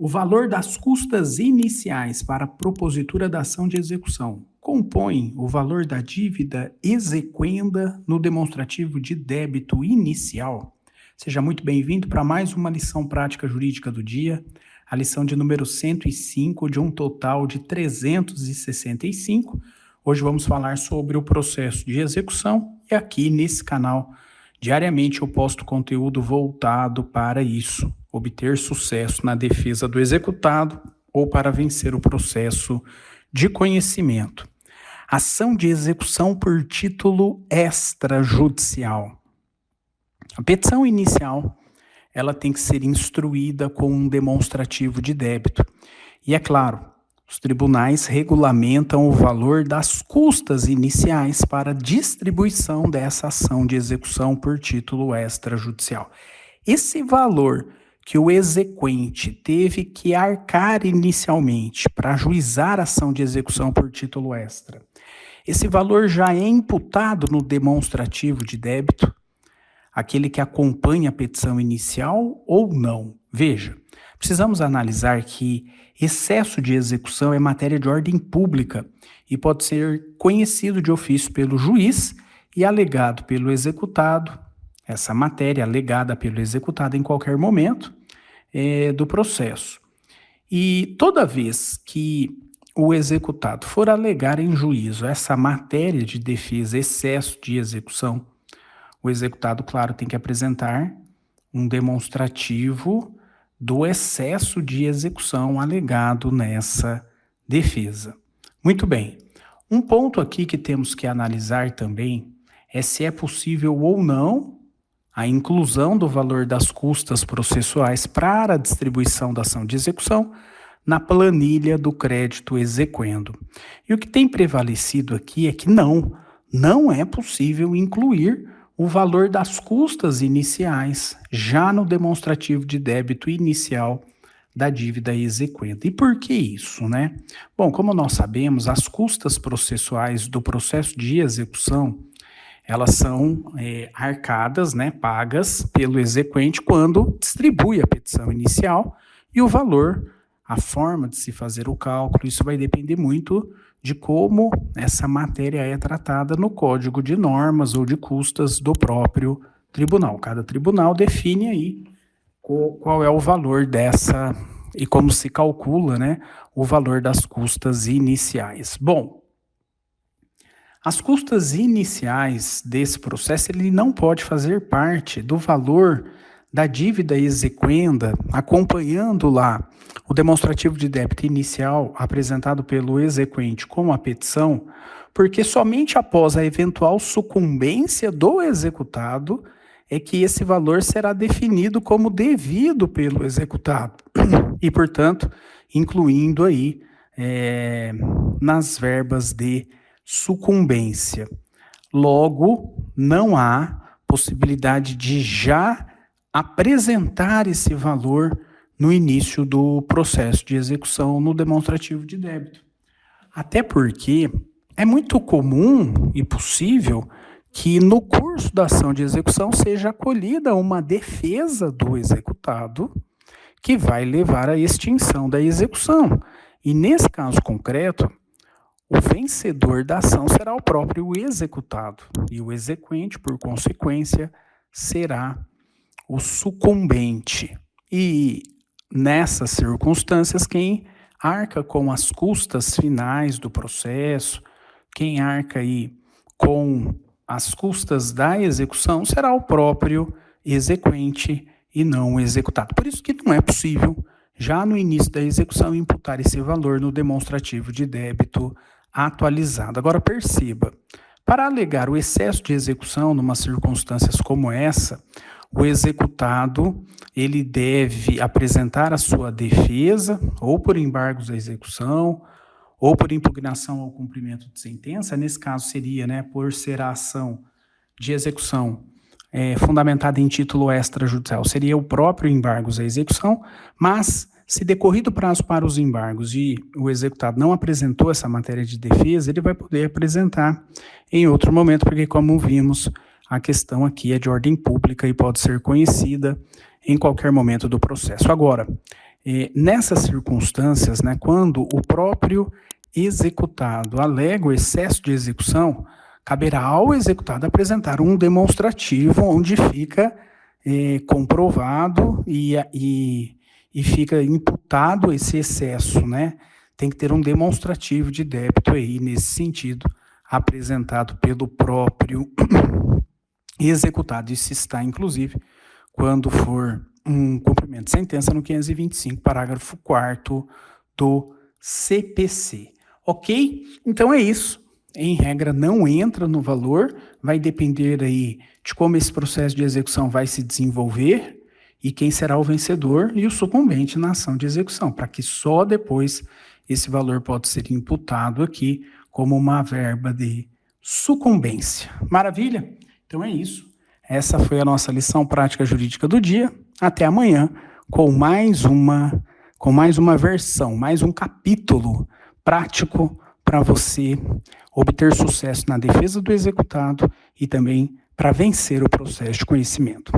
O valor das custas iniciais para a propositura da ação de execução compõe o valor da dívida exequenda no demonstrativo de débito inicial. Seja muito bem-vindo para mais uma lição prática jurídica do dia, a lição de número 105, de um total de 365. Hoje vamos falar sobre o processo de execução e aqui nesse canal, diariamente eu posto conteúdo voltado para isso, obter sucesso na defesa do executado ou para vencer o processo de conhecimento. Ação de execução por título extrajudicial. A petição inicial, ela tem que ser instruída com um demonstrativo de débito. E é claro, os tribunais regulamentam o valor das custas iniciais para distribuição dessa ação de execução por título extrajudicial. Esse valor que o exequente teve que arcar inicialmente para ajuizar a ação de execução por título extra, esse valor já é imputado no demonstrativo de débito, aquele que acompanha a petição inicial ou não? Veja, precisamos analisar que excesso de execução é matéria de ordem pública e pode ser conhecido de ofício pelo juiz e alegado pelo executado, essa matéria alegada pelo executado em qualquer momento do processo. E toda vez que o executado for alegar em juízo essa matéria de defesa, excesso de execução, o executado, claro, tem que apresentar um demonstrativo do excesso de execução alegado nessa defesa. Muito bem. Um ponto aqui que temos que analisar também é se é possível ou não a inclusão do valor das custas processuais para a distribuição da ação de execução na planilha do crédito exequendo. E o que tem prevalecido aqui é que não é possível incluir o valor das custas iniciais já no demonstrativo de débito inicial da dívida exequenda. E por que isso, né? Bom, como nós sabemos, as custas processuais do processo de execução, elas são arcadas, né, pagas pelo exequente quando distribui a petição inicial e o valor, a forma de se fazer o cálculo, isso vai depender muito de como essa matéria é tratada no Código de Normas ou de Custas do próprio tribunal. Cada tribunal define aí qual é o valor dessa e como se calcula, né, o valor das custas iniciais. Bom, as custas iniciais desse processo, ele não pode fazer parte do valor da dívida exequenda, acompanhando lá o demonstrativo de débito inicial apresentado pelo exequente com a petição, porque somente após a eventual sucumbência do executado é que esse valor será definido como devido pelo executado e, portanto, incluindo aí nas verbas de sucumbência. Logo, não há possibilidade de já apresentar esse valor no início do processo de execução no demonstrativo de débito. Até porque é muito comum e possível que no curso da ação de execução seja acolhida uma defesa do executado que vai levar à extinção da execução. E nesse caso concreto, o vencedor da ação será o próprio executado e o exequente, por consequência, será o sucumbente. E nessas circunstâncias, quem arca com as custas finais do processo, quem arca aí com as custas da execução, será o próprio exequente e não o executado. Por isso que não é possível, já no início da execução, imputar esse valor no demonstrativo de débito atualizado. Agora perceba, para alegar o excesso de execução numa circunstâncias como essa, o executado ele deve apresentar a sua defesa, ou por embargos à execução, ou por impugnação ao cumprimento de sentença. Nesse caso seria, né, por ser a ação de execução fundamentada em título extrajudicial, seria o próprio embargos à execução, mas se decorrido o prazo para os embargos e o executado não apresentou essa matéria de defesa, ele vai poder apresentar em outro momento, porque como vimos, a questão aqui é de ordem pública e pode ser conhecida em qualquer momento do processo. Agora, Nessas circunstâncias, né, quando o próprio executado alega o excesso de execução, caberá ao executado apresentar um demonstrativo onde fica comprovado e fica imputado esse excesso, né? Tem que ter um demonstrativo de débito aí, nesse sentido, apresentado pelo próprio executado. Isso está, inclusive, quando for um cumprimento de sentença no 525, parágrafo 4º do CPC. Ok? Então é isso. Em regra, não entra no valor, vai depender aí de como esse processo de execução vai se desenvolver e quem será o vencedor e o sucumbente na ação de execução, para que só depois esse valor pode ser imputado aqui como uma verba de sucumbência. Maravilha? Então é isso. Essa foi a nossa lição prática jurídica do dia. Até amanhã com mais uma versão, mais um capítulo prático para você obter sucesso na defesa do executado e também para vencer o processo de conhecimento.